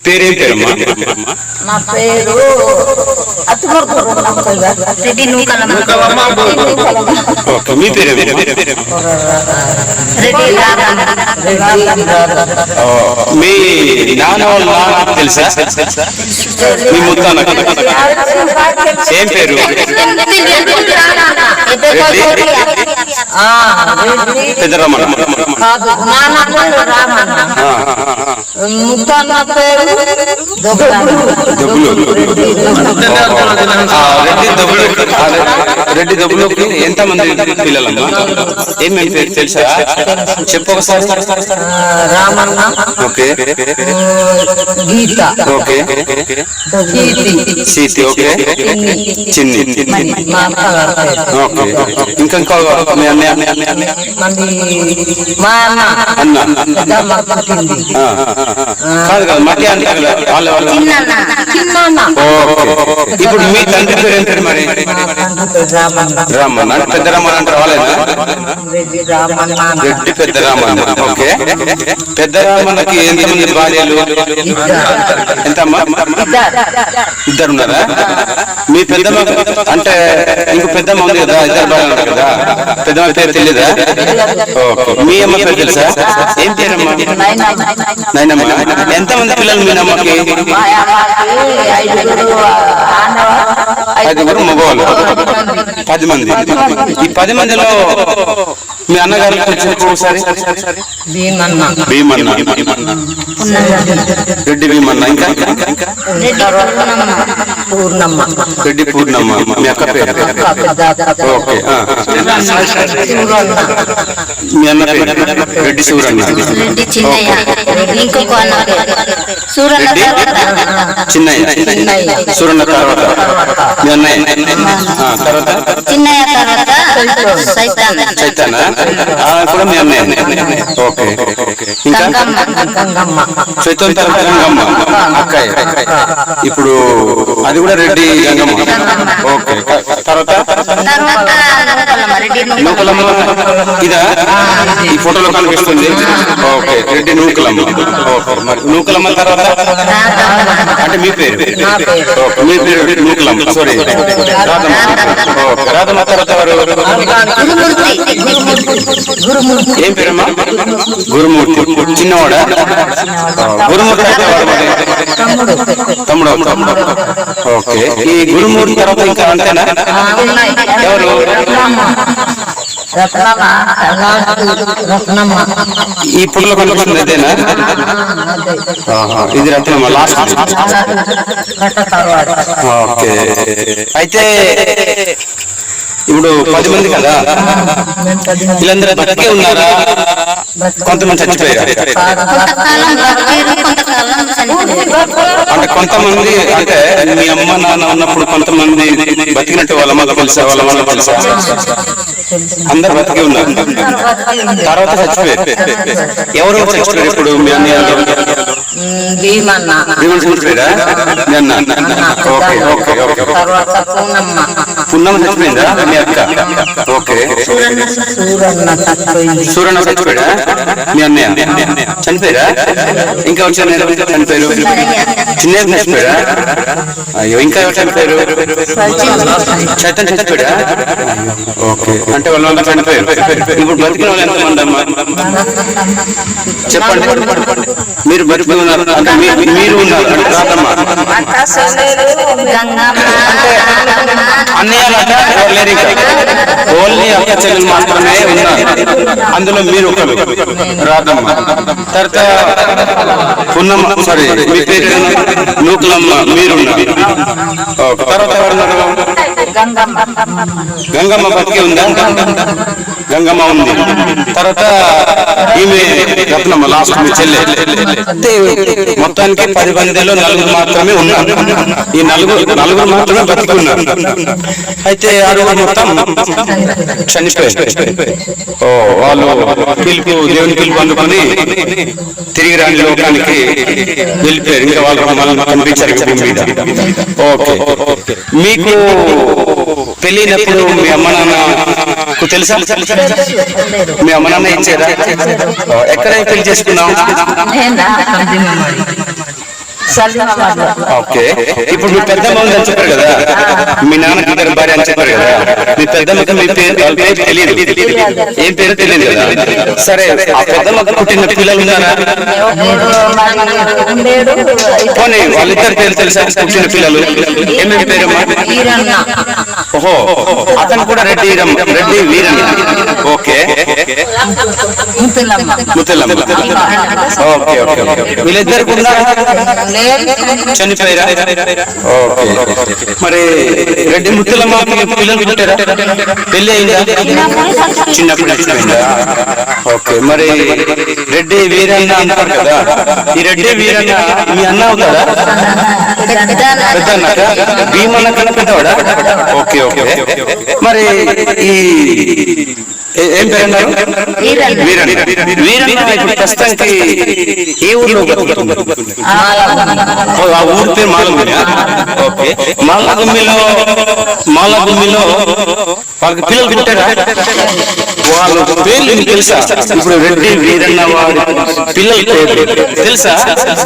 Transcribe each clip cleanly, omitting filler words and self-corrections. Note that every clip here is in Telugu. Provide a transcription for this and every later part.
పేరేం పేరమ్మా? నా పేరు ఓకే, మీ పేరు మీ నాన్న వాళ్ళ తెలుసా? మీ ముత్తాన ఏం పేరు? పెద్దరామన్న. ముత్తాన పేరు రెడ్డి దొబ్బులోకి ఎంత మంది పిల్లలమ్మా? ఏమేమి పేరు తెలుసా? చెప్పు ఒకసారి. రామన్న, ఓకే, గీత, ఓకే, సీతి, ఓకే, చిన్ని, ఓకే. ఇంకా మీ అన్నయ్య? మా అన్న కాదు కదా, మధ్య అంటారు కదా వాళ్ళ వాళ్ళ. ఇప్పుడు మీ తండ్రి పేరు ఏం పేరు మరి? రామన్న. పెద్ద రామన్న అంటారు వాళ్ళేనా? రెడ్డి పెద్ద రామన్న. ఓకే. పెద్ద రామన్నకి ఎంతమంది భార్యలు? ఎంతమ్మా? ఇద్దరు ఉన్నారా? మీ పెద్దమ్మ అంటే ఇంకో పెద్దమ్మ ఉంది కదా, ఇద్దరు భార్యలు ఉన్నారు కదా, పెద్దమ్మ పేరు తెలియదా? ఓకే. మీ అమ్మ పేరు తెలుసా? ఏం పేరమ్మా? నైనమ్మ. ఎంతమంది పిల్లలు మీ అమ్మకి? 5 మగవాళ్ళు, 10 మంది. ఈ 10 మందిలో మీ అన్నగారు చెప్పు ఒకసారి. భీమన్న, రెడ్డి భీమన్న. ఇంకా పూర్ణమ్మ, రెడ్డి పూర్ణమ్మ. మీ అక్క పేరు? ఓకే. మీ అన్న పేరు? రెడ్డి సూరన్న. చిన్నయ్య. సూరన్న తర్వాత మీ అన్నయ్య తర్వాత చైతన్య కూడా మీ అన్నయ్య. ఓకే. ఇంకా చైతన్య తర్వాత గంగమ్మ అక్కయ్య. ఇప్పుడు అది కూడా రెడ్డి గంగమ్మ. ఓకే. తర్వాత నూకలమ్మ. ఇదా ఈ ఫోటోలో కనిపిస్తుంది? ఓకే, రెడ్డి నూకలమ్మ. ఓకే. మరి నూకలమ్మ తర్వాత అంటే మీ పేరు? ఓకే, మీ పేరు నూకలమ్మ. సారీ, రాధమ్మ. ఓకే, రాధమ్మ తర్వాత ఎవరు? ఏం పేరమ్మా? గురుమూర్తి. చిన్నవాడా? గురుమూర్తి తమ్ముడు. ఓకే. ఈ గురుమూర్తి తర్వాత ఇంకా అంతేనా? ఎవరు? ఈ పుల్లో కనిపిస్తుంది అదేనా? ఇది రత్నమ్మ లాస్ట్. ఓకే. అయితే ఇప్పుడు 10 మంది కదా, వీళ్ళందరూ బతికే ఉన్నారా? కొంతమంది చచ్చిపోయారు. అంటే కొంతమంది, అంటే మీ అమ్మ నాన్న ఉన్నప్పుడు కొంతమంది బతికినట్టు వాళ్ళ అమ్మ తెలుసా, వాళ్ళ అమ్మ తెలుసా? అందరు బతికే ఉన్నారు, తర్వాత చచ్చిపోయారు. ఎవరు చచ్చిపోయారు ఇప్పుడు? మీ అన్నయ్య చచ్చిపోయారా? మీ అన్న. Okay, okay, okay. పున్నమ్మ చచ్చిపోయిందా? మీ అక్క. ఓకే. సూరన్న చచ్చిపోయాడా? మీ అన్నయ్య చనిపోయారా? ఇంకా వచ్చి చనిపోయారు. చిన్న చచ్చిపోయాడా? అయ్యో, ఇంకా ఎవరు చనిపోయారు? చైతన్య చచ్చిపోయాడా? ఓకే. అంటే వాళ్ళ చనిపోయారు. ఇప్పుడు బతికిన వాళ్ళు ఎంతమంది అమ్మా? చెప్పండి. మీరు బతికి ఉన్నారు అంటే మీరు ఉన్నారు రాదమ్మ. అన్నయ్యాలంటే ఓన్లీ అక్క చెల్లెలు మాత్రమే ఉన్నారు, అందులో మీరు ఒకరు రాదమ్మ. తర్వాత పున్నమ్మ, సారీ మీ పేరు నూకలమ్మ, మీరున్నారు. తర్వాత ఎవరున్నారు? గంగమ్మ బతికి ఉందా? గంగమ్మ ఉంది. తర్వాత ఈమె రత్నమ్మ లాస్ట్ మీ చెల్లె. మొత్తానికి 10 మందిలో 4 మాత్రమే ఉన్నారు. ఈ నలుగురు మాత్రమే బతికి ఉన్నారు. అయితే 6 మొత్తం చనిపోయారు. వాళ్ళు పిలుపు, దేవుని పిలుపు అందుకొని తిరిగి రాని లోకానికి వెళ్ళిపోయారు. ఇంకా వాళ్ళు మనల్ని పంపించారు భూమి మీద. ఓకే. మీకు పెళ్ళినప్పుడు మీ అమ్మ నాన్న తెలుసా? మీ అమ్మ నాన్న ఇచ్చారా? ఎక్కడ పెళ్లి చేసుకున్నావు? ఓకే. ఇప్పుడు మీ పెద్దమ్మ ఉందని చెప్పారు కదా, మీ నాన్నకి ఇద్దరు భార్య అని చెప్పారు కదా, మీ పెద్దమ్మకి మీ పేరు తెలియదు, ఏం పేరు తెలియదు కదా. సరే, ఆ పెద్దమ్మకి పుట్టిన పిల్లలు ఉన్నారా? పోనీ వాళ్ళిద్దరు పేరు తెలుసా? పుట్టిన పిల్లలు ఏమేమి పేరమ్మా? ఓహో, అతను కూడా Reddy Veeranna. Okay, Muthalamma. Okay okay okay. వీళ్ళిద్దరికి ఉన్నారా? చనిపోయారా? ఓకే. మరి రెడ్డి ముత్తలమ్మ పిల్లలు పుట్టారా? పెళ్లి అయిందా? చిన్నప్పుడు అయిపోయిందా? ఓకే. మరి రెడ్డి వీరన్న అంటారు కదా, ఈ రెడ్డి వీరన్న మీ అన్న అవుతాడా? పెద్ద అన్నక? భీమన్న కన్నా పెద్దవాడా? Okay okay. మరి ఈ ఏం పేరు అన్నారు? వీరన్న ఇప్పుడు ప్రస్తుతానికి ఏ ఊర్లో? ఆ ఊరి పేరు మాలగుమ్మి. ఓకే. మాలగుమ్మిలో వాళ్ళకి పిల్లలు పుట్టారా? వాళ్ళ పేర్లు మీకు తెలుసా? ఇప్పుడు రెడ్డి వీరన్న వారి పిల్లల పేర్లు తెలుసా?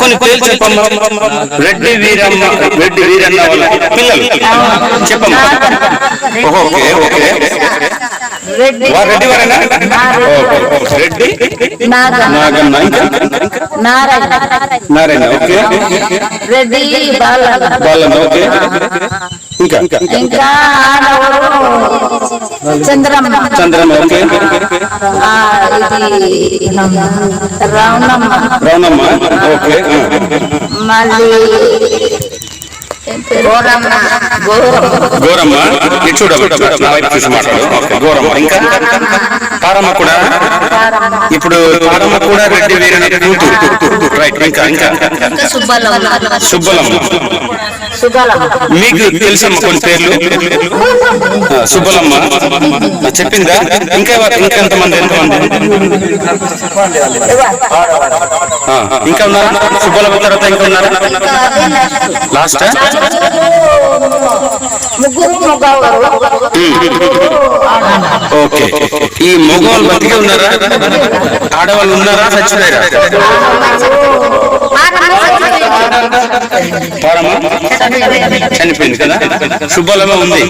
కొన్ని పేర్లు చెప్పమ్మా. రెడ్డి వీరన్న వాళ్ళ పిల్లలు చెప్పమ్మా. Okay okay. రెడ్డి వారేనా? రెడ్డి నాగన్న, నారాయణ. ఓకే. రెడ్డి బాలన్న. ఓకే. ఇంకా చంద్రమ్మ. ఓకే. రావణమ్మ. ఓకే. మళ్ళీ గోరమ్మ. చూడమ్మా, చూసి మాట్లాడు. గోరమ్మ. ఇంకా పారమ్మ కూడా. ఇప్పుడు పారమ్మ కూడా రెడ్డి వీరన్న కూతురు. రైట్. ఇంకా సుబ్బలమ్మ. మీకు తెలుసమ్మా కొన్ని పేర్లు? సుబ్బలమ్మ చెప్పిందా? ఇంకెంతమంది? ఇంకా ఉన్నారా? సుబ్బలమ్మ తర్వాత ఇంకా ఉన్నారా? Last okay. ఈ మగవాళ్ళు బతికే ఉన్నారా? ఆడవాళ్ళు ఉన్నారా? చచ్చిపోయారా? చనిపోయింది కదా. సుబ్బలమ్మ ఉంది,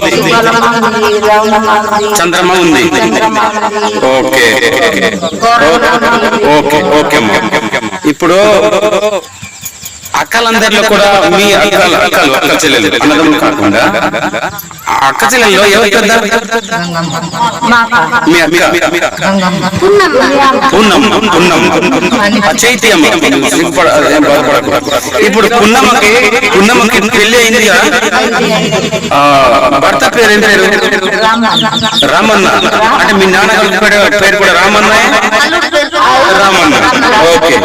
చంద్రమ్మ ఉంది. ఓకే ఓకే ఓకే అమ్మా. ఇప్పుడు అక్కలందరిలో కూడా మీ అక్క చెల్లెలు అన్నదమ్ములు కాకుండా అక్క చెల్లెల్లో ఎవరు పెద్ద? మీ అక్క చైతి అమ్మ. ఇప్పుడు పున్నమ్మకి పెళ్లి అయిందిగా, భర్త పేరు ఏం పేరు? రామన్న. అంటే మీ నాన్నగారి పేరు కూడా రామన్న. ఓకే.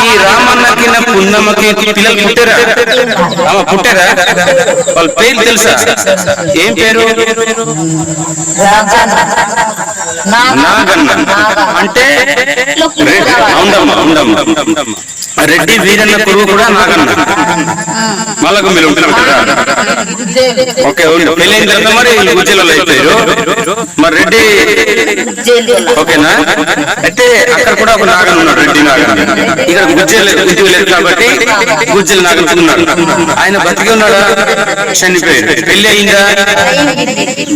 ఈ రామన్నకి పున్నమ్మకి పిల్లలు పుట్టారా? పుట్టారా? వాళ్ళ పేరు తెలుసా? ఏం పేరు? నాగన్న. అంటే రెడ్డి వీరన్న కొడుకు కూడా నాగన్న. మల్లగుమ్మిలో ఉంటున్నాం కదా. ఓకే. పెళ్ళైన తర్వాత మరి గుజ్జలలో అయిపోయారు. మరి రెడ్డి ఓకేనా? అయితే అక్కడ కూడా ఒక నాగన్ ఉన్నాడు, రెడ్డి నాగన్. ఇక్కడ గుజ్జలు లేదు కాబట్టి గుజ్జలు నాగన్ ఉన్నాడు. ఆయన బతికి ఉన్నాడా? చనిపోయాడు. పెళ్లి అయిందా?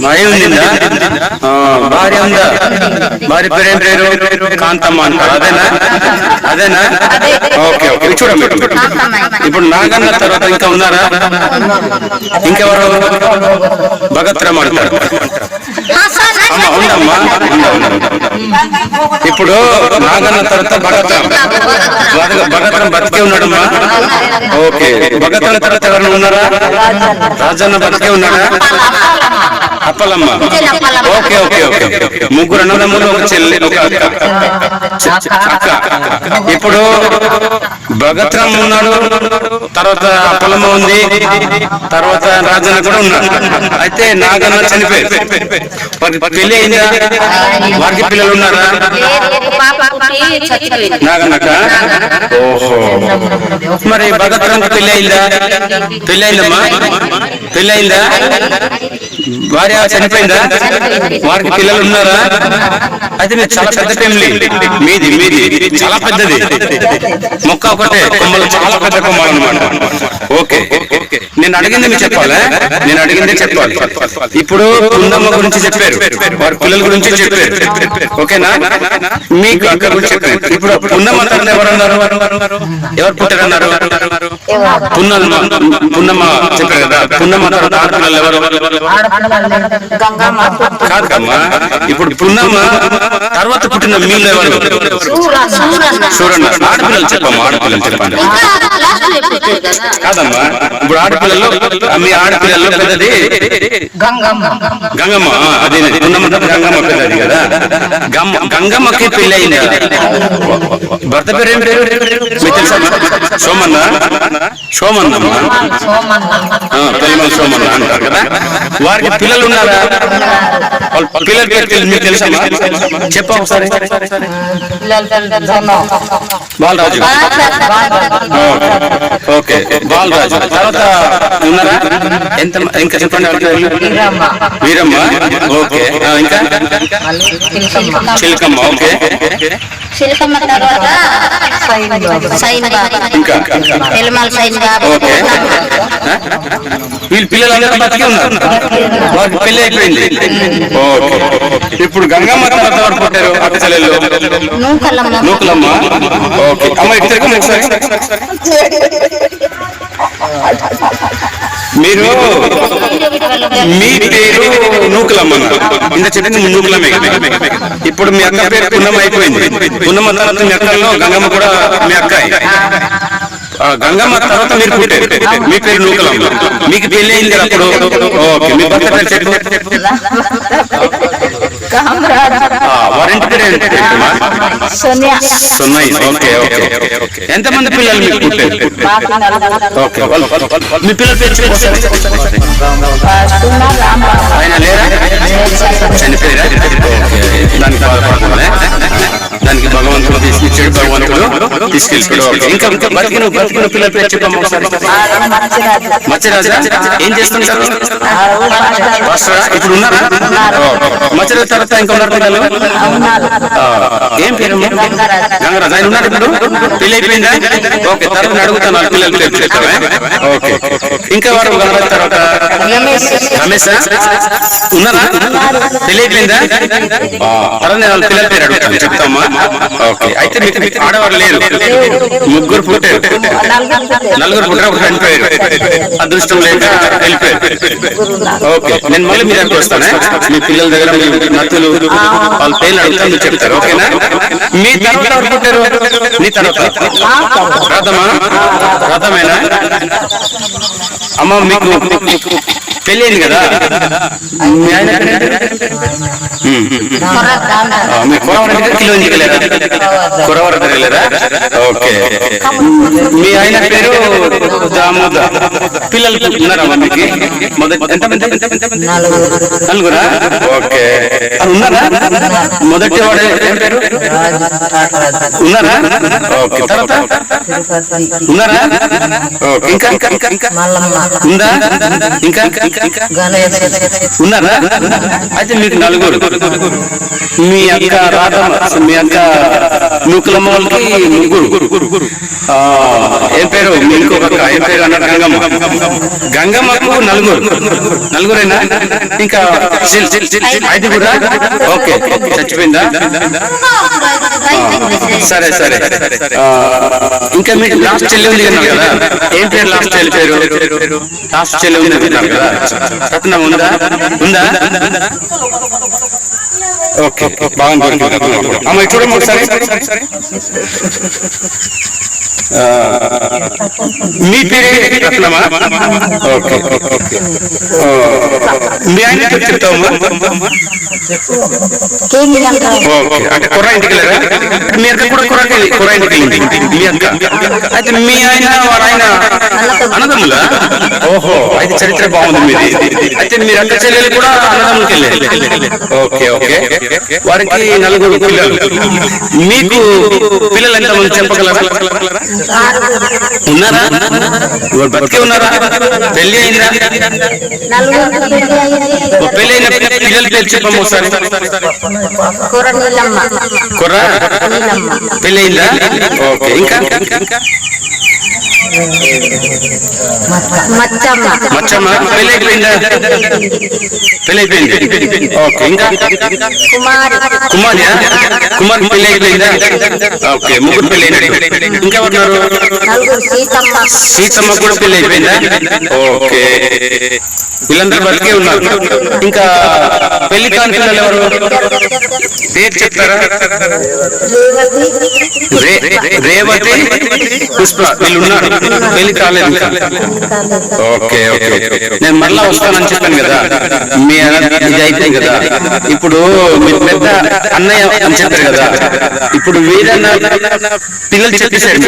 భయం ఉందా? భార్య ఉందా? భార్య పేరు ఏం పేరు? కాంతమ్మ అంటారు. అదేనా? Okay okay. చూడండి, ఇప్పుడు నాగన్న తర్వాత ఇంకా ఉన్నారా? ఇంకెవరు? భగత్రామ్ అంటారు. ఉండమ్మా. ఇప్పుడు నాగన్న తర్వాత భగత్రామ్ బతికే ఉన్నాడమ్మా. ఓకే. భగత్రామ్ తర్వాత ఎవరైనా ఉన్నారా? రాజన్న బతికే ఉన్నాడా? అప్పలమ్మ. Okay okay okay. ముగ్గురు అన్నదమ్ములు, ఒక చెల్లి, ఒక అక్క. అక్క. ఇప్పుడు భగత్రామ్ ఉన్నాడు, తర్వాత పొలమ్మ ఉంది, తర్వాత రాజన్న కూడా ఉన్నాడు. అయితే నాగన్న చనిపోయారు. వారికి పెళ్లి అయిందా? వారికి పిల్లలు ఉన్నారా? నాగన్నక. ఓహో, మరి భగత్రామ్కి పెళ్లి అయిందా? పెళ్లి అయిందమ్మా? పెళ్లి అయిందా? భార్య చనిపోయిందా? వారికి పిల్లలు ఉన్నారా? అయితే మీరు చాలా పెద్ద ఫ్యామిలీ మీది. చాలా పెద్దది. మొక్క ఒకటే, కొమ్మలు చాలా పెద్ద కొమ్మలు అన్నమాట. ఓకే, నేను అడిగింది మీరు చెప్పాలా? నేను అడిగిందే చెప్పాలి. ఇప్పుడు పున్నమ్మ గురించి చెప్పారు, వారి పిల్లల గురించి చెప్పారు. ఓకేనా? మీకు అక్క గురించి చెప్పారు. ఇప్పుడు పున్నమ్మ తర్వాత ఎవరన్నారు? ఎవరు పుట్టారన్నారు? పున్నమ్మ చెప్పారు కదా. పున్నమ్మ తర్వాత ఆడపిల్లలు ఎవరు? కాదమ్మా, ఇప్పుడు పున్నమ్మ తర్వాత పుట్టిన మీళ్ళు ఎవరు? చూడండి, ఆడపిల్లలు చెప్పమ్మా, ఆడపిల్లలు చెప్పండి. కాదమ్మా, ఇప్పుడు ఆడపిల్లల్లో మీ ఆడపిల్లల్లో పెద్దది గంగమ్మ. అదే పున్నమ్మ గంగమ్మ పెద్దది కదా. గంగమ్మకి పెళ్లి అయింది. భర్త పేరు ఏం పేరు మీకు తెలుసా? సోమన్న. సోమన్నమ్మ, పెళ్ళిమల సోమన్న అంటారు కదా. వారికి పిల్లలు ఉన్నారా? పిల్లల పేరు మీకు తెలుసమ్మా? చెప్ప ఒకసారి. బాలరాజు. ఓకే, బాలరాజు. తర్వాత ఉన్నారా? ఎంత ఇంకా చెప్పండి. వీరమ్మ. ఓకే, ఇంకా చిలకమ్మ. ఓకే, చిలకమ్మ తర్వాత ఇంకా ఓకే. వీళ్ళు పిల్లలందరూ బతికి ఉన్నారు, వారికి పెళ్లి అయిపోయింది. ఓకే, ఇప్పుడు గంగమ్మ తర్వాత ఎవరు పుట్టారు? అక్క చెల్లెళ్ళు నూకలమ్మ. ఓకే అమ్మ, ఇద్దరికి ఒకసారి మీరు మీ పేరు నూకలమ్మ, ఇంత చెప్పింది నూకలమ్మే. ఇప్పుడు మీ అక్క పేరు పున్నమ్మ అయిపోయింది. పున్నమ్మ తర్వాత మీ అక్కల్లో గంగమ్మ కూడా మీ అక్క. గంగమ్మ తర్వాత మీరు పుట్టారు, మీ పేరు నూకలమ్మ. మీకు పెళ్లి అయింది అప్పుడు. ఓకే, మీ భర్త పేరు చెప్పు. వారింటి పేరు ఏంటి? సున్నయ్య. Okay okay. ఎంతమంది పిల్లలు మీకు పుట్టారు? ఓకే, మీ పిల్లల పేరు చెప్పు. ఆయన లేరా? చనిపోయారా? ఓకే, దానికి బాధపడుతుందా? దానికి భగవంతుడు తీసుకొచ్చాడు, భగవంతుడు తీసుకెళ్ళిపోయాడు. ఇంకా బతికిన పిల్లల పేరు చెప్పమ్మా ఒకసారి. మత్స్యరాజా ఏం చేస్తుంటారు? ఇప్పుడు ఉన్నారా? మత్స్యరాజు తర్వాత ఇంకా ఉన్నారు పిల్లలు? ఏం పేరు? గంగరాజు. ఆయన ఉన్నారు ఇప్పుడు? పెళ్లి అయిపోయిందా? ఓకే, తర్వాత అడుగుతాను పిల్లల పేరు చెప్తావా? ఓకే, ఇంకా వారు గంగరాజు తర్వాత రమేష్ ఉన్నారా? పెళ్లి అయిపోయిందా? తర్వాత నేను పిల్లల పేరు అడుగుతాను, చెప్తామా? ఓకే, అయితే మీకు ఆడవారు లేరు, ముగ్గురు పుట్టారు. నలుగురు పుట్టారు, ఒక చనిపోయారు. అదృష్టం లేక వెళ్ళిపోయారు. ఓకే, నేను మళ్ళీ మీ దగ్గర వస్తాను. మీ పిల్లల దగ్గర నత్తులు వాళ్ళ పేర్లు అడుగుతాను, మీరు చెప్తారు. ఓకేనా? మీ తర్వాత ఎవరు పుట్టారు? మీ తర్వాత రథమా? రథమేనా? అమ్మ, మీకు పెళ్ళి అయింది కదా. మీ ఆయన మీ కురవర వెళ్ళారా? ఓకే, మీ ఆయన పేరు దామోదర్. పిల్లలు ఉన్నారమ్మా మీకు? ఎంతమంది? నలుగురా? ఓకే, ఉన్నారా? మొదటి వాడు ఏం పేరు? ఉన్నారా? ఓకే, తర్వాత ఉన్నారా? ఓకే, ఇంకా ఉందా? ఇంకా ఉన్నారా? అయితే మీకు నలుగురు. మీ అక్క రాధమ్మ, మీ అక్క నూకలమ్మ వాళ్ళకి ముగ్గురు. ఏం పేరు? ఇంకొక అక్క ఏం పేరు అన్నారు? గంగమ్మ. గంగమ్మకు నలుగురేనా? ఇంకా అది కూడా? ఓకే, చచ్చిపోయిందా? సరే సరే. ఇంకా మీకు లాస్ట్ చెల్లి ఉంది అన్నారు కదా. ఏం పేరు లాస్ట్ చెల్లి పేరు? లాస్ట్ చెల్లి ఉంది అన్నారు కదా. రత్నం ఉందా? ఓకే, బాగుంది. అమ్మ చూడమ్మా ఒకసారి. మీ పేరే రత్నమా? ఓకే. మీ ఆయన పేరు చెప్తావమ్మా? ఓకే, అంటే కుర్ర ఇంటికి వెళ్ళారా? మీ అక్క కూడా కుర్ర ఇంటికి వెళ్ళింది మీ అక్క. అయితే మీ ఆయన వాడు ఆయన అన్నదమ్ములా? ఓహో, అయితే చరిత్ర బాగుంది మీది. అయితే మీరు అక్క చెల్లెలు కూడా అన్నదమ్ములకి వెళ్ళారు. Okay okay. వారికి 4 పిల్లలు. మీకు పిల్లలు ఎంతమంది చెప్పగలరా? ఉన్నారా? బతికే ఉన్నారా? పెళ్లి అయిందా? పెళ్లి అయిన పిల్లల పేరు చెప్పమ్మా ఒకసారి. కుర్ర పెళ్లి అయిందా? ఓకే. ఇంకా మచ్చమ్మ పెళ్లి అయిపోయిందా? పెళ్లి అయిపోయింది. ఓకే. ఇంకా కుమారియా? కుమార్ పెళ్లి అయిపోయిందా? ఓకే, ముగ్గురు పెళ్లి అయినట్టు. ఇంకా ఉన్నారు? సీతమ్మ కూడా పెళ్లి అయిపోయిందా? ఓకే, వీళ్ళందరూ బతికే ఉన్నారు. ఇంకా పెళ్లి కాని పిల్లలు ఎవరు? పేరు చెప్తారా? రేవతి, పుష్ప వీళ్ళు ఉన్నారు. పెళ్లి కాలేదు ఇంకా. Okay okay. నేను మళ్ళా వస్తానని చెప్పాను కదా, మీ ఇది అయిపోయింది కదా. ఇప్పుడు మీరు పెద్ద అన్నయ్య అని చెప్పారు కదా. ఇప్పుడు వీరన్న పిల్లలు చెప్పేశారు.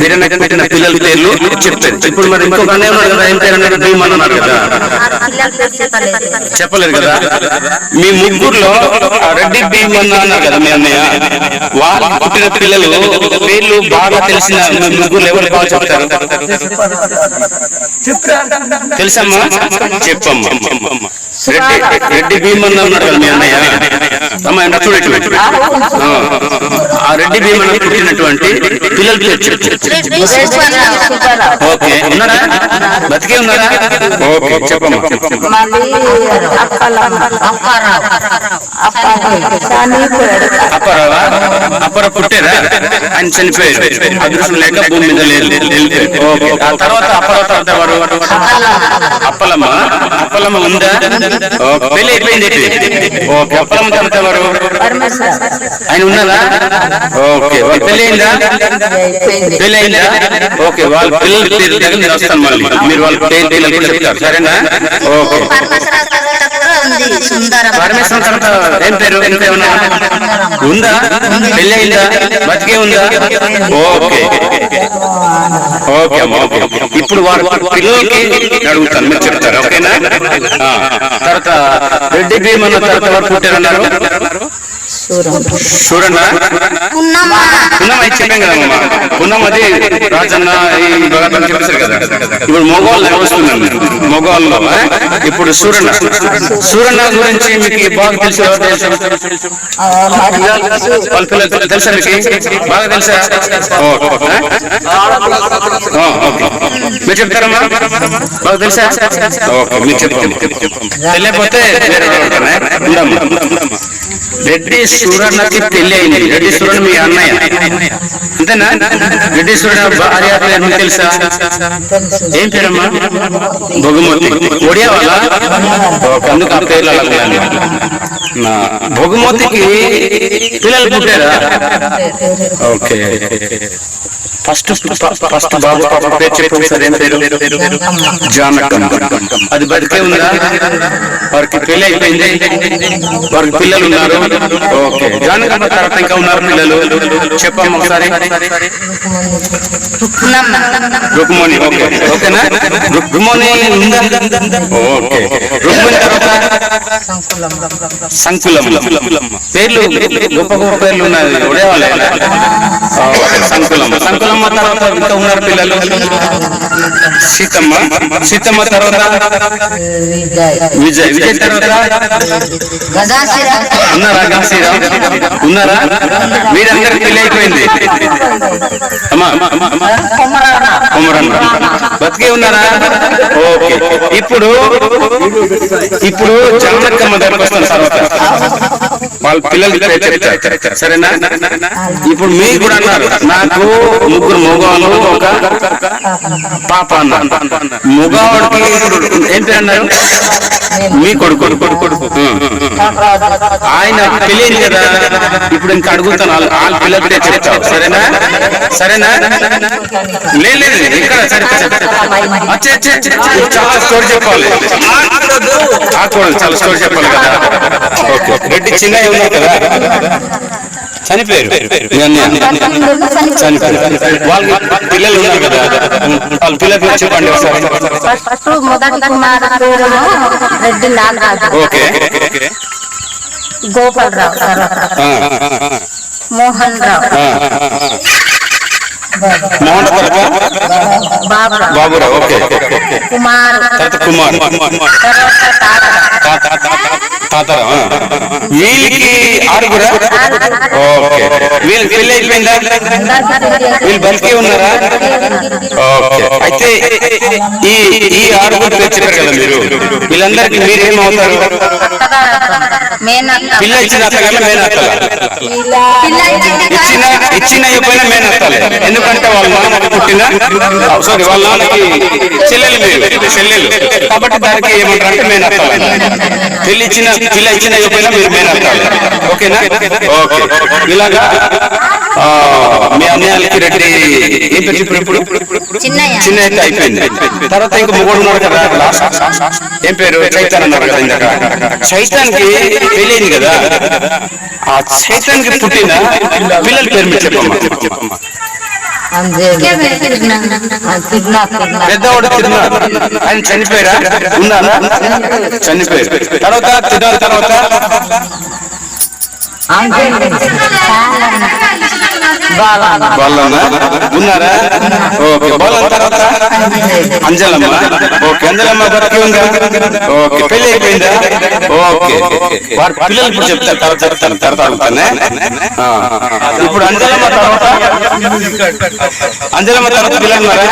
వీరన్న పెట్టిన పిల్లల పేర్లు చెప్తారు. ఇప్పుడు మరి ఇంకొక అన్నయ్య ఉన్నారు కదా, ఏం పేరు అన్నారు? భీమన్ అన్నారు కదా, చెప్పలేదు కదా. మీ ముగ్గురులో రెడ్డి భీమన్ అన్నారు కదా మీ అన్నయ్య. వాళ్ళు పుట్టిన పిల్లలు పేర్లు బాగా తెలిసిన ముగ్గురు ఎవరు బాగా చెప్తారు? తెలుసమ్మా? చెప్పమ్మా. రెడ్డి భీమన్ అన్నాడు కదా మీ అన్నయ్య. అమ్మాయి చూడండి, ఆ రెడ్డి భీమన్ పుట్టినటువంటి పిల్లల పేరు చెప్పు. ఓకే, ఉన్నారా? బతికే ఉన్నారా? ఓకే, చెప్పమ్మా. అప్పారావా? అప్పారా పుట్టారా? ఆయన చనిపోయారు, అదృష్టం లేక భూమి మీద వెళ్ళిపోయారు. ఓకే, ఆ తర్వాత అప్పారావు తర్వాత ఎవరు? అప్పలమ్మ. అప్పలమ్మ ఉందా? పెళ్లి అయిపోయింది. ఓకే, అప్పలమ్మ తర్వాత ఎవరు? ఆయన ఉన్నారా? ఓకే, పెళ్లి అయిందా? పెళ్లి అయిందా? ఓకే, వాళ్ళ పిల్లల పేరు దగ్గర నేను వస్తాను మళ్ళీ. మీరు వాళ్ళ పేర్లు కూడా చెప్తారు, సరేనా? ఓకే. పరమేశ్వరం తర్వాత ఏం పేరు? ఇంకా ఏమన్నా ఉందా? పెళ్లి అయిందా? బతికే ఉందా? ఓకే ఓకే అమ్మా. ఓకే, ఇప్పుడు వాళ్ళ పిల్లలకి అడుగుతాను, మీరు చెప్తారు, ఓకేనా? తర్వాత రెడ్డి భీమన్న తర్వాత ఎవరు పుట్టారన్నారు? చూడన్నా పున్నమ్మ చెప్పాం కదమ్మా. పున్నమ్మది రాజన్న చెప్పేశారు కదా. ఇప్పుడు మొగోళ్ళు వస్తున్నాను, మొగోళ్ళలో ఇప్పుడు సూరన్న గురించి మీకు బాగా తెలుసు. వాళ్ళ పిల్లలు తెలుసా మీకు? బాగా తెలుసా? ఓకే, మీరు చెప్తారమ్మా? బాగా తెలుసా? ఓకే, మీరు చెప్పండి. తెలియకపోతే రెడ్డి సూరన్నకి పెళ్లి అయింది. రెడ్డి సూరన్న మీ అన్నయ్య అంతేనా? రెడ్డి సూరన్న భార్య పేరు మీకు తెలుసా? ఏం పేరమ్మా? బొగుమతి. ఒడియా వాళ్ళ? అందుకు ఆ పేర్లు అలాగే. బొగుమతికి పిల్లలు పుట్టారా? ఓకే. ఫస్ట్ బాబు పాప పేరు చెప్పండి సార్. ఏం పేరు? జానకమ్మ. అది బతికే ఉందా? వారికి పెళ్లి అయిపోయింది, వారికి పిల్లలు ఉన్నారు. ఓకే, జానకమ్మ తర్వాత ఇంకా ఉన్నారు పిల్లలు, చెప్పమ్మా ఒకసారి. రుక్మణి. ఓకే, ఓకేనా? రుక్మణి ఉందా? ఓకే, రుక్మణి తర్వాత సంకులం. పేర్లు గొప్ప గొప్ప పేర్లు ఉన్నాయి. ఒడేవాళ్ళ సంకులం. సంకులమ్మ తర్వాత ఇంకా ఉన్నారు పిల్లలు. సీతమ్మ తర్వాత విజయ్ తర్వాత ఉన్నారా? గంశీరామ్ ఉన్నారా? మీరందరికి పెళ్లి అయిపోయింది. కొమరన్న బతికే ఉన్నారా? ఓకే, ఇప్పుడు జానకమ్మ దగ్గరకు వస్తాను తర్వాత. వాళ్ళ పిల్లలు చెప్తారు, సరేనా? ఇప్పుడు మీరు కూడా అన్నారు నాకు ముగ్గురు మగవాళ్ళు ఒక పాప అన్నారు. మగవాడికి ఏం పేరు అన్నారు? మీ కొడుకు ఆయన తెలియదు కదా. ఇప్పుడు ఇంకా అడుగుతాను, వాళ్ళ పిల్లలకే చెప్తావు. సరేనా సరేనా? లేదు ఇక్కడ చాలా స్టోరీ చెప్పాలి. చాలా స్టోరీ చెప్పాలి కదా. ఓకే, రెడ్డి చిన్న ఉన్నారు కదా, చనిపోయారు. వాళ్ళ పిల్లలు ఉన్నారు కదా, వాళ్ళ పిల్లలకి చెప్పండి ఒకసారి. Reddy Nagaraju, okay, Gopalarao, Mohan Rao, Mohan Baburao, okay, Kumar, Kumar Tatarao. వీళ్ళకి ఆరుగురా? ఓకే, వీళ్ళకి పెళ్లి అయిపోయిందా? వీళ్ళు బతికే ఉన్నారా? ఓకే, అయితే ఈ ఆరుగురు తెచ్చారు కదా మీరు, వీళ్ళందరికీ మీరేమవుతారు? పిల్ల ఇచ్చిన అత్తగల మేనత్తల, ఇచ్చిన అయిపోయినా మేనత్తలే. ఎందుకంటే వాళ్ళ నాన్నకి పుట్టిన సారీ వాళ్ళ నాన్నకి చెల్లెలు కాబట్టి దానికి ఏమంటారు అంటే మేనత్తల. పిల్ల ఇచ్చిన అయిపోయినా మీరు మేనత్తాలి. ఓకేనా? ఓకే, ఇలాగా మీ అన్నయ్యకి రెడ్డి ఏం పేరు ఇప్పుడు? చిన్న అయితే అయిపోయింది. తర్వాత ఇంకో మొగోడు ఉన్నాడు కదా లాస్ట్, ఏం పేరు? చైతన్ అన్నారు కదా ఇందాక. చైతన్కి తెలియదు కదా, ఆ చైతన్కి పుట్టిన పిల్లల పేరు మీరు చెప్పమ్మా. పెద్దవాడు తిరునాడు, ఆయన చనిపోయారా? ఉన్నారా? చనిపోయారు. తర్వాత బాలన్న ఉన్నారా? ఓకే, బాలన్న తర్వాత అంజలమ్మ. ఓకే, అంజలమ్మ బతికి ఉందా? ఓకే, పెళ్లి అయిపోయిందా? ఓకే, వారి పిల్లలు ఇప్పుడు చెప్తారు, తర్వాత అడుగుతానే. ఇప్పుడు అంజలమ్మ తర్వాత పిల్లలు ఉన్నారా?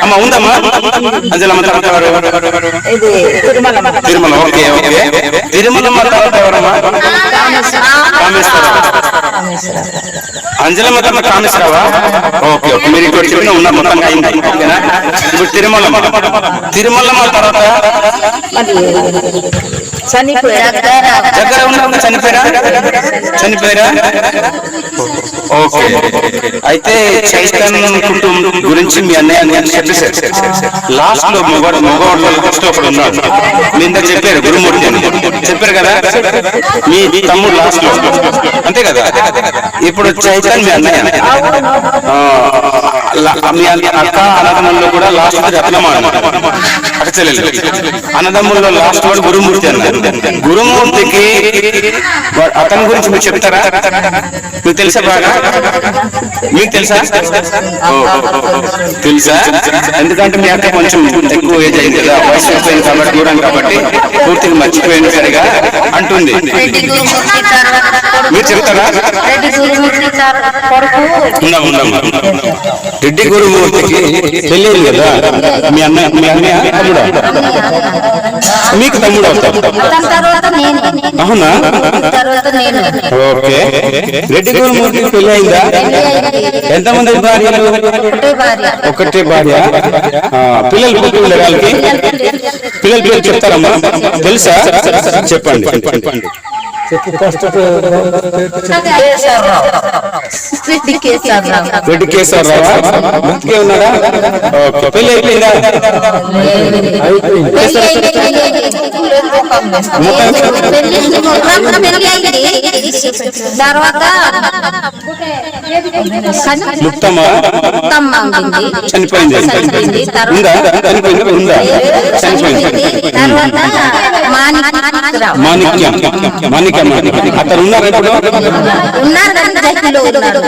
అమ్మ ఉందమ్మా. అంజలమ్మ తర్వాత తిరుమల. ఓకే, తిరుమలమ్మ తర్వాత ఎవరమ్మా? అంజలమ్మ తర్వాత కామేశ్వరరావా? ఓకే, మీరు ఇక్కడ చెప్పిన ఉన్నా మొత్తం అయింది. ఓకేనా? ఇప్పుడు తిరుమలమ్మ తర్వాత దగ్గర ఉన్న చనిపోయారా? ఓకే, అయితే చైతన్ కుటుంబం గురించి మీ అన్నయ్య చెప్పేశారు. లాస్ట్ లో మగవాళ్ళు ఒకడు ఉన్నాడు, మీ ఇందాక చెప్పారు గురుమూర్తి అని చెప్పారు కదా, మీ తమ్ముడు లాస్ట్ లో, అంతే కదా? ఇప్పుడు చైతన్ మీ అన్నయ్య, మీ అక్క అన్నదమ్ముల్లో కూడా లాస్ట్ రత్నమ్మ అక్క చెల్లెలు. అన్నదమ్ముల్లో లాస్ట్ వాడు గురుమూర్తి అన్నారు. గురుమూర్తికి అతని గురించి మీరు చెప్తారా? మీకు తెలుసా? బాగా మీకు తెలుసా? ఎందుకంటే మీ అక్క కొంచెం ఎక్కువ ఏజ్ అయింది కదా, వయసు అయిపోయింది కాబట్టి, దూరం కాబట్టి పూర్తిగా మర్చిపోయింది సరిగా అంటుంది. మీరు చెప్తారా? రెడ్డి గురుమూర్తికి పెళ్ళేది కదా, మీ అన్నయ్య తమ్ముడా? మీకు తమ్ముడు అవుతాడు. అవునా? ఓకే, రెడ్డి గురుమూర్తికి పెళ్లి అయిందా? ఎంతమంది భార్యలు? ఒకటే భార్య. పిల్లలు పుట్టిన వాళ్ళకి పిల్లల పేరు చెప్తారమ్మా? తెలుసా? చెప్పండి. రెడ్డి కేశవరావు బతికే ఉన్నారా? ఓకే, పెళ్లి అయిపోయిందా? ముక్తమ్మ చనిపోయింది. ఉందా? ఉందా? చనిపోయింది. మాణిక్యం అతను ఉన్నారా?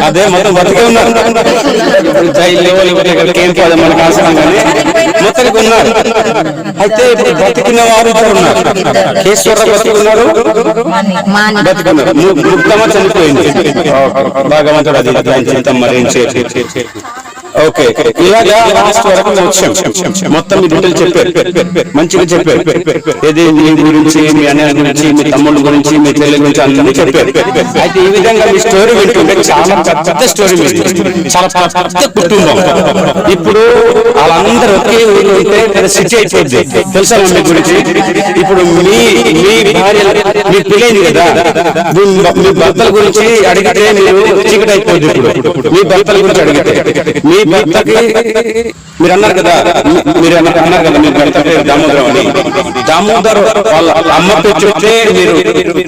అదే మొత్తం బతికే ఉన్నారు. కేంపు అదే మనకు అవసరం కానీ మొత్తానికి ఉన్నారు. అయితే ఇప్పుడు బతికిన వారు ఉన్నారు. కేశవరావు బతికున్నారు, బతికున్నారు. ముక్తమ్మ చనిపోయింది. భగవంతుడు అది మరి ఓకే, ఇలాగా లాస్ట్ వరకు వచ్చాం. మొత్తం మీ డీటెయిల్ చెప్పారు, మంచిగా చెప్పారు. ఏది మీ గురించి, మీ అన్నయ్య గురించి, మీ తమ్ముడు గురించి, మీ చెల్లి గురించి అన్ని చెప్పారు. అయితే ఈ విధంగా మీ స్టోరీ వింటుంటే చాలా పెద్ద స్టోరీ మీది, చాలా పెద్ద కుటుంబం. ఇప్పుడు వాళ్ళందరూ ఒకే ఊళ్ళో ఉంటే సిటీ అయిపోద్ది. తెలుసా మీ గురించి? ఇప్పుడు మీ భార్య, మీ పిల్లైంది కదా, మీ భర్తల గురించి అడిగితే మీరు చీకటి అయిపోద్ది. ఇప్పుడు మీ భర్తల గురించి అడిగితే, మీ భర్తకి మీరు అన్నారు కదా, మీరు అన్నారు కదా మీ భర్త దామోదరం అని. దామోదర్ వాళ్ళ అమ్మతో చెప్తే మీరు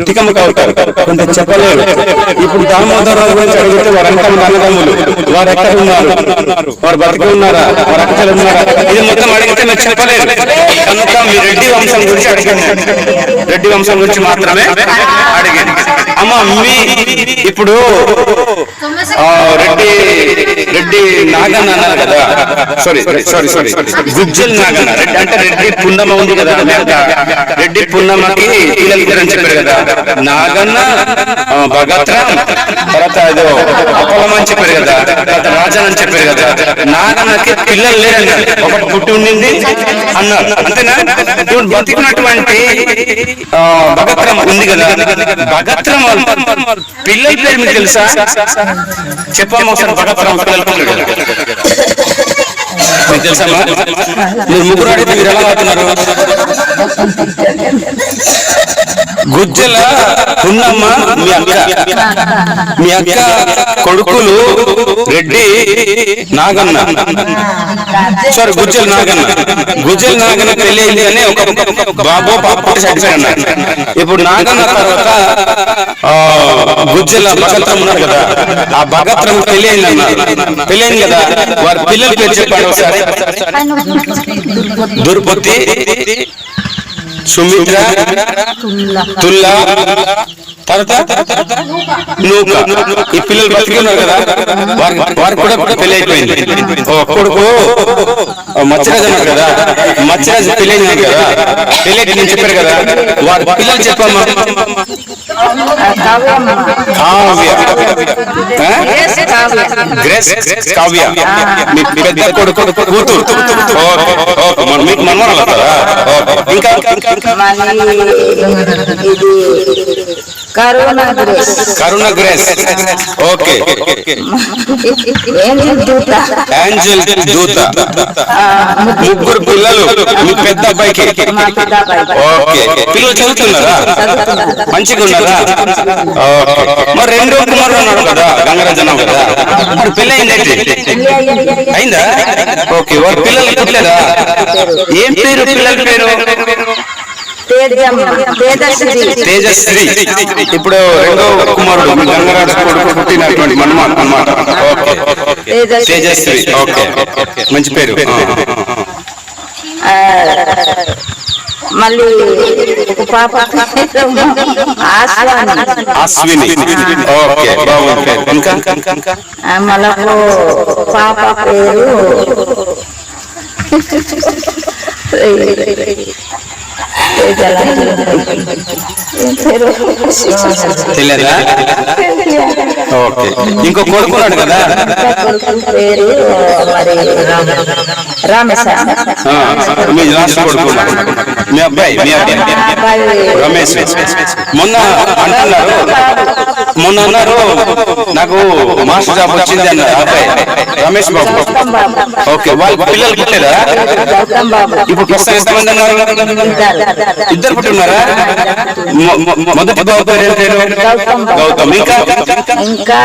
తికమక అవుతారు, కొంత చెప్పలేరు. ఇప్పుడు దామోదరం గురించి అడిగితే వారు ఎంతమంది అన్నదమ్ములు, వారు ఎక్కడ ఉన్నారు, వారు బతికి ఉన్నారా, వారు ఎక్కడ ఉన్నారా, ఇది మొత్తం అడిగితే మీరు చెప్పలేరు. కనుక మీ రెడ్డి వంశం గురించి అడిగాను, రెడ్డి వంశం గురించి మాత్రమే అడిగాను. అమ్మ మీ ఇప్పుడు రెడ్డి నాగన్న అన్నారు కదా, సారీ గుజ్జల్ నాగన్న. రెడ్డి అంటే రెడ్డి పున్నమ్మ ఉంది కదా, రెడ్డి పున్నమ్మకి పిల్లలు అని చెప్పారు కదా. నాగన్న, భగత్ర, తర్వాత ఏదో అప్పలం అని చెప్పారు కదా, తర్వాత రాజన్ అని చెప్పారు కదా. నాగన్నకి పిల్లలు లేరన్నారు, ఒకటి పుట్టి ఉండింది అన్నారు, అంతేనా? ఇప్పుడు బతికినటువంటి భగత్రం ఉంది కదా, భగత్రం పిల్లల పేరు మీకు తెలుసా? చెప్పమ్మా ఒకసారి. భగత్రం పిల్లల మీకు తెలుసా? మీరు ముగ్గురు అడిగితే మీరు ఎలా అవుతున్నారు? గుజ్జల పున్నమ్మ మీ అక్క కొడుకులు రెడ్డి నాగన్న, సారీ గుజ్జల నాగన్న పెళ్లి అయింది అని ఒక బాబు పాప సర్టిఫికేట్ అన్నారు. ఇప్పుడు నాగన్న తర్వాత గుజ్జల భగత్రం ఉన్నారు కదా, ఆ భగత్రం పెళ్లి అయింది కదా, వారి పిల్లల పేరు చెప్పాడు ఒకసారి. దుర్పతి, సుమిత్ర, తుల్లా, తర్వాత నూక. ఈ పిల్లలు బతికున్నారు కదా, వారు కూడా పెళ్లి అయిపోయింది. కొడుకు మత్స్యరాజు అన్నారు కదా, మత్స్యరాజు పెళ్లి అయింది కదా, పెళ్లి నేను చెప్పారు కదా, వారి పిల్లలు చెప్పమ్మా. కావ్య మీ పెద్ద కొడుకు కూతురు. మీకు మనమరాలు అవుతారా? ఇంకా కరుణ గ్రేస్. ఓకే, ఏంజల్ దూత. ముగ్గురు పిల్లలు మీ పెద్ద అబ్బాయికి. ఓకే, పిల్లలు చదువుతున్నారా? మంచిగా ఉన్నారా? మరి రెండో కుమారుడు ఉన్నాడు కదా, గంగరాజన్ కదా, ఇప్పుడు పెళ్లి అయిందా? ఓకే, వారి పిల్లలు పుట్టలేదా? ఏం పేరు పిల్లల పేరు? తేజశ్రీ. ఇప్పుడు రెండో కుమారుడు గంగరాజు కొడుకు పుట్టినటువంటి మనమాట అన్నమాట. ఓకే, తేజశ్రీ. ఓకే, మంచి పేరు. మళ్ళీ పాప అశ్విని. ఓకే, బాగుంది. ఇంకా మళ్ళీ పాప పేరు తెలియదా? ఓకే, ఇంకో కొడుకున్నాడు కదా, పేరు రమేష్. మీ లాస్ట్ కొడుకు మీ అబ్బాయి రమేష్. మొన్న అన్నారు నాకు మాస్టర్ జాబ్ వచ్చింది అన్నారు అబ్బాయి రమేష్ బాబు. ఓకే, వాళ్ళ పిల్లలు పుట్టలేదా? ఇప్పుడు ప్రస్తుతం ఎంతమంది అన్నారు? ఇద్దరు పుట్టున్నారా? మొదటి బాబు పేరు ఏం పేరు? గౌతమ్. ఇంకా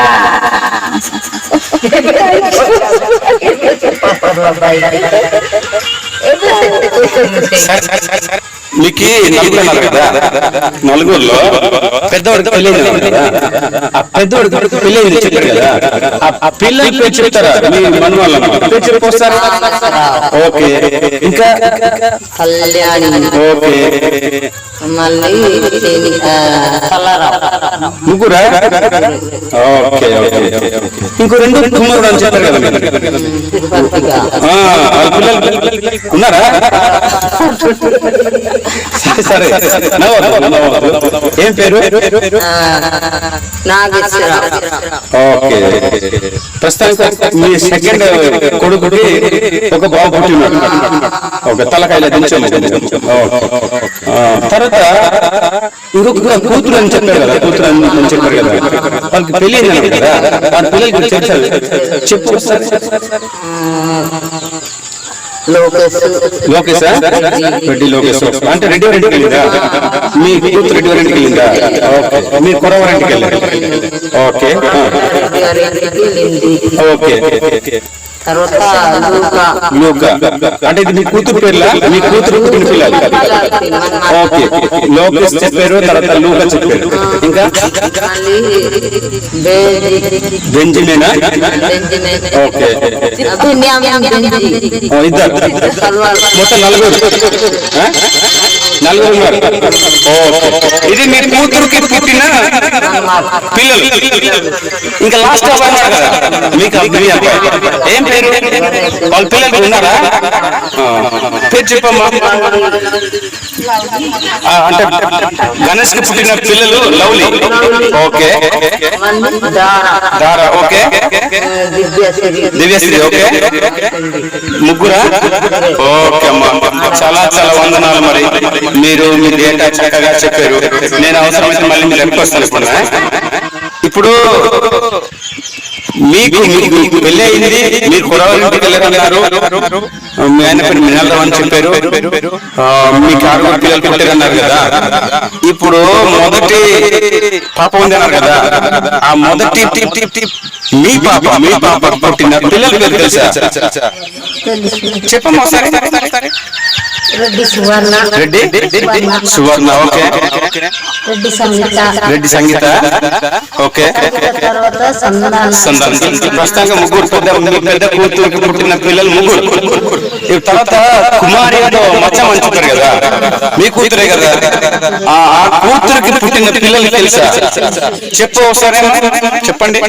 మీకు నలుగురు అన్నారు కదా, నలుగురులో పెద్దవాడికి పెళ్ళైంది కదా, ఆ పెద్దవాడికి పెళ్ళైంది చెప్పారు కదా, ఆ పిల్లల పేరు చెప్తారా? మీ మన వాళ్ళ పేరు చెప్పొస్తారా? ఓకే, ఇంకా కళ్యాణి. ఓకే, మళ్ళీ ముగ్గురా? ఓకే, ఇంకో రెండు కుమారుడు అని చెప్పారు కదా, పిల్లలు ఉన్నారా? సరే, ఏం పేరు? నాగేశ్వరరావు. ఓకే. ప్రస్తుతానికి మీ సెకండ్ కొడుకుకి ఒక బాబు పుట్టినాడు. ఒక తలకాయల దించాము. తర్వాత ఇంకొక కూతురు అని చెప్పారు కదా, కూతురు అని చెప్పారు కదా, వాళ్ళకి పెళ్లి అయింది కదా, వాళ్ళ పిల్లలకి తెలుసు చెప్పు ఒకసారి. లోకేశా? రెడ్డి లోకేశ్. అంటే రెడ్డి వారింటికి వెళ్ళిందా? మీ కూతురు రెడ్డి వారింటికి వెళ్ళిందా? ఓకే. మీ కురవారింటికి వెళ్ళింది. Okay okay. తర్వాత లూకా. అంటే ఇది మీ కూతురు పేర్లా? మీ కూతురు పుట్టిన పిల్లలు? ఓకే. లోకేష్ చెప్పారు, తర్వాత లూకా చెప్పారు. ఇంకా బెంజమినా? ఓకే. ఇద్దరు మొత్తం నలుగురు ఉన్నారు. ఓకే. ఇది మీ కూతురుకి పుట్టిన పిల్లలు. ఇంకా లాస్ట్ అబ్బాయి కదా మీకు? ఏం పేరు? వాళ్ళ పిల్లలు ఉన్నారా? పేరు చెప్పమ్మా. అంటే గణేష్ కి పుట్టిన పిల్లలు లవ్లీ. ఓకే. దారా. ఓకే. దివ్యశ్రీ. ఓకే. ముగ్గురా? ఓకే అమ్మా, చాలా చాలా వందనాలు. మరి మీరు మీ డేటా చక్కగా చెప్పారు. నేను అవసరమైతే మళ్ళీ మీరు ఎప్పుకొస్తాను. ఇప్పుడు మీకు పెళ్లి అయింది, మీరు కురవారింటికి వెళ్ళారన్నారు, మీ ఆయన పేరు మినాలరావు అని చెప్పారు, మీకు 6 పిల్లలు పుట్టారన్నారు కదా. ఇప్పుడు మొదటి పాప ఉంది అన్నారు కదా, ఆ మొదటి మీ పాప పుట్టిన పిల్లల పేరు తెలుసా? చెప్పమ్మా ఒకసారి. రెడ్డి సువర్ణ. రెడ్డి సువర్ణ. ఓకే. రెడ్డి సంగీత. ఓకే. ప్రస్తుతంగా ముగ్గురు. పెద్ద కూతురికి పుట్టిన పిల్లలు ముగ్గురు. తర్వాత కుమారి మచ్చ మంచుతారు కదా, మీ కూతురే కదా, ఆ కూతురికి పుట్టిన పిల్లలు తెలుసా? చెప్పు ఒకసారి. చెప్పండి.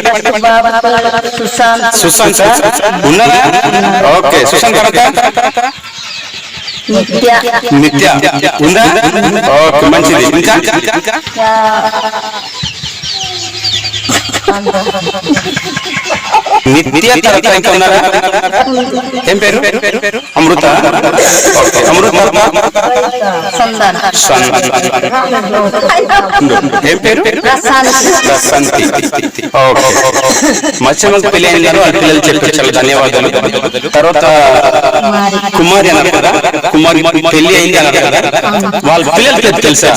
సుశాంత్ ఉన్నారా? ఓకే. సుశాంత్ తర్వాత నిత్య ఉందా? ఓకే, మంచిది. ఇంకా నిత్య తర్వాత ఇంకా ఉన్నారా? ఏం పేరు? అమృత. ఓకే. అమృత. ఏం పేరు? ప్రశాంతి. ఓకే. మత్స్యమంకు పెళ్లి అయినారు, వాళ్ళ పిల్లలు చెప్పారు, చాలా ధన్యవాదాలు. తర్వాత కుమారి అన్నారు కదా, కుమారి పెళ్లి అయింది అన్నారు కదా, వాళ్ళ పిల్లలు తెలుసా?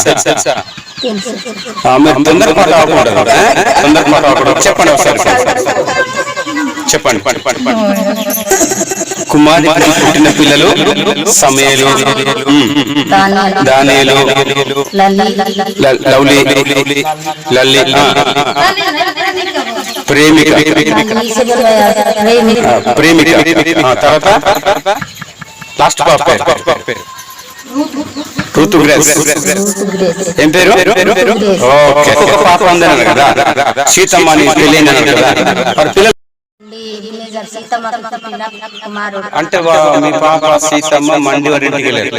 మీరు తొందరపాటు అవ్వకూడదు. చెప్పండి ఒకసారి. చెప్పండి. కుమారి పుట్టిన పిల్లలు సమయలు, దానియేలు, లవ్లీ, లల్లి, ప్రేమిక. తర్వాత లాస్ట్ పాప ఋతు గ్రేస్. ఏం పేరు? ఓకే. ఒక పాప ఉందన్నారు కదా, సీతమ్మ అని పెళ్ళి కదా. పిల్లలు అంటే మీ పాప సీతమ్మ మండి వారింటికి వెళ్ళారు.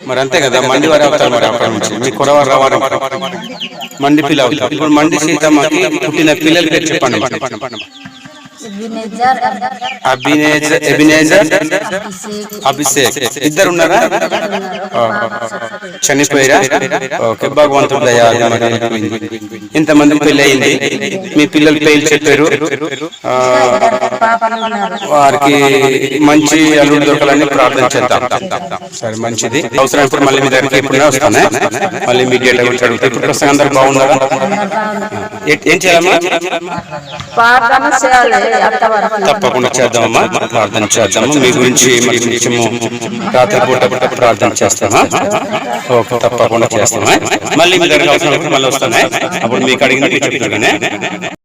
మరి అంతే కదా, మండి వారి అవుతారు. మరి అప్పటి నుంచి మీ కురవారు రావాలి, మండి పిల్ల అవుతారు. ఇప్పుడు మండి సీతమ్మకి పుట్టిన పిల్లల పేరు చెప్పండి. అభిషేక్. ఇద్దరు ఉన్నారా? చనిపోయారా? ఓకే. భగవంతుడు దయ. ఇంతమంది పెళ్లి అయింది, మీ పిల్లలు పేర్లు చెప్పారు. వారికి మంచి అల్లుడు దొరకాలని ప్రార్థన చేద్దాం. సరే, మంచిది. అవసరమైనప్పుడు మళ్ళీ మీ దగ్గరికి ఎప్పుడైనా వస్తానే, మళ్ళీ మీ డేటా గురించి అడుగుతారు. ఇప్పుడు ప్రస్తుతం అందరు బాగున్నారా? ఏం చేయాలమ్మా? తప్పకుండా చేద్దామమ్మా, ప్రార్థన చేద్దాము. మీ గురించి రాత్రి పూట ప్రార్థన చేస్తామా? ఓకే, తప్పకుండా చేస్తామా. మళ్ళీ మీ దగ్గర అవసరం మళ్ళీ వస్తానే, అప్పుడు మీకు అడిగినట్టు చెప్తాను.